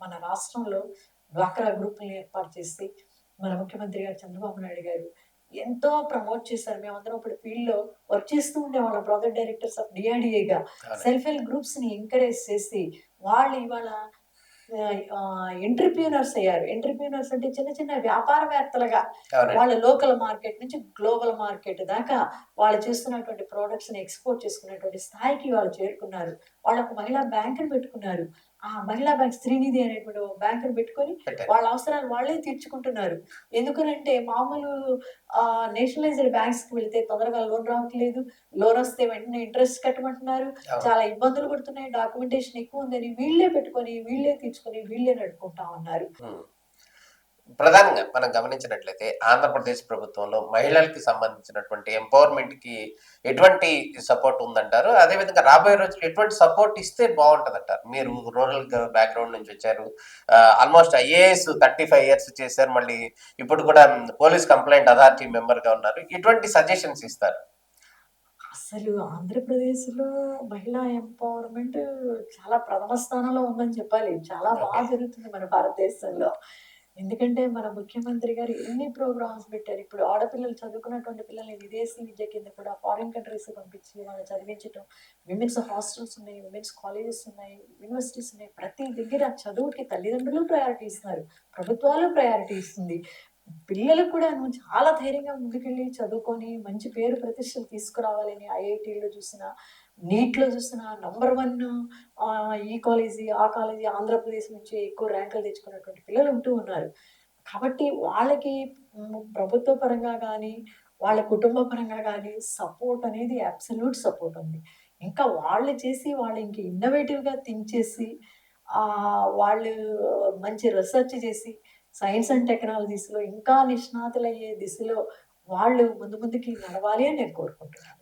మన రాష్ట్రంలో డ్వాక్రా గ్రూపుల్ని ఏర్పాటు చేసి మన ముఖ్యమంత్రి గారు చంద్రబాబు నాయుడు గారు ఎంతో ప్రమోట్ చేశారు. మేమందరం ఇప్పుడు ఫీల్డ్‌లో వర్క్ చేస్తూ ఉండేవాళ్ళం. ప్రాజెక్ట్ డైరెక్టర్స్ ఆఫ్ డిఆర్‌డీఏగా అవునండి. సెల్ఫ్ హెల్ప్ గ్రూప్స్‌ని ఎంకరేజ్ చేసి వాళ్ళు ఇవాళ ఎంటర్‌ప్రెన్యూర్స్ అయ్యారు. ఎంటర్‌ప్రెన్యూర్స్ అంటే చిన్న చిన్న వ్యాపారవేత్తలుగా అవునండి. వాళ్ళ లోకల్ మార్కెట్ నుంచి గ్లోబల్ మార్కెట్ దాకా వాళ్ళు చేస్తున్నటువంటి ప్రొడక్ట్స్‌ని ఎక్స్‌పోర్ట్ చేసుకునేటువంటి స్థాయికి వాళ్ళు చేరుకున్నారు. వాళ్ళొక మహిళా బ్యాంక్‌ని పెట్టుకున్నారు. ఆ మహిళా బ్యాంక్ శ్రీనిధి అనేటువంటి ఒక బ్యాంక్‌ని పెట్టుకొని పెట్టారు. వాళ్ళ అవసరాలు వాళ్ళే తీర్చుకుంటున్నారు. ఎందుకనంటే మామూలు నేషనలైజ్డ్ బ్యాంక్స్‌కి వెళ్తే తొందరగా లోన్ రావట్లేదు. లోన్ వస్తే వెంటనే ఇంట్రెస్ట్ కట్టమంటున్నారు. అవును. చాలా ఇబ్బందులు పడుతున్నాయి. డాక్యుమెంటేషన్ ఎక్కువుందని వీళ్ళే పెట్టుకొని, వీళ్ళే తీర్చుకొని, వీళ్ళే నడుపుకుంటా ఉన్నారు. హ్మ్. ప్రధానంగా మనం గమనించినట్లయితే ఆంధ్రప్రదేశ్ ప్రభుత్వంలో మహిళలకి సంబంధించినటువంటి ఎంపవర్‌మెంట్‌కి ఎటువంటి సపోర్ట్ ఉందంటారు? అదేవిధంగా రాబోయే రోజుల్లో ఎటువంటి సపోర్ట్ ఇస్తే బావుంటదంటారు? మీరు రూరల్ బ్యాక్‌గ్రౌండ్ నుంచి వచ్చారు. ఆల్‌మోస్ట్ ఐఏఎస్ 35 ఇయర్స్ చేశారు. మళ్ళీ ఇప్పుడు కూడా పోలీస్ కంప్లెయింట్ అథారిటీ మెంబర్‌గా ఉన్నారు. ఎటువంటి సజెషన్స్ ఇస్తారు? అసలు ఆంధ్రప్రదేశ్‌లో మహిళా ఎంపవర్‌మెంట్ చాలా ప్రథమ స్థానంలో ఉందని చెప్పాలి. చాలా ఓకే. జరుగుతుంది మన భారతదేశంలో. ఎందుకంటే మన ముఖ్యమంత్రి గారు ఎన్ని ప్రోగ్రామ్స్ పెట్టారు. ఇప్పుడు ఆడపిల్లలు చదువుకున్నటువంటి పిల్లల్ని విదేశీ విద్య కింద కూడా ఫారిన్ కంట్రీస్‌కి పంపించి వాళ్ళని చదివించటం. విమెన్స్ హాస్టల్స్ ఉన్నాయి. విమెన్స్ కాలేజెస్ ఉన్నాయి. యూనివర్సిటీస్ ఉన్నాయి. ప్రతి దగ్గర చదువుకి తల్లిదండ్రులు ప్రయారిటీ ఇస్తున్నారు. ప్రభుత్వాలు ప్రయారిటీ ఇస్తుంది. పిల్లలు కూడాను చాలా ధైర్యంగా ముందుకెళ్ళి చదువుకొని మంచి పేరు ప్రతిష్టలు తీసుకురావాలని ఐఐటీలో చూసినా, నీట్‌లో చూసినా నంబర్ 1 ఈ కాలేజీ, ఆ కాలేజీ ఆంధ్రప్రదేశ్ నుంచి ఎక్కువ ర్యాంకులు తెచ్చుకున్నటువంటి పిల్లలు ఉంటూ ఉన్నారు. కాబట్టి వాళ్ళకి ప్రభుత్వ పరంగా గానీ, వాళ్ళ కుటుంబ పరంగా గానీ సపోర్ట్ అనేది అబ్సల్యూట్ సపోర్ట్ ఉంది. ఇంకా వాళ్ళు చేసి వాళ్ళు ఇంక ఇన్నోవేటివ్‌గా థింక్ చేసి వాళ్ళు మంచి రిసర్చ్ చేసి సైన్స్ అండ్ టెక్నాలజీస్‌లో ఇంకా నిష్ణాతులయ్యే దిశలో వాళ్ళు ముందు ముందుకి నడవాలి అని నేను కోరుకుంటున్నాను.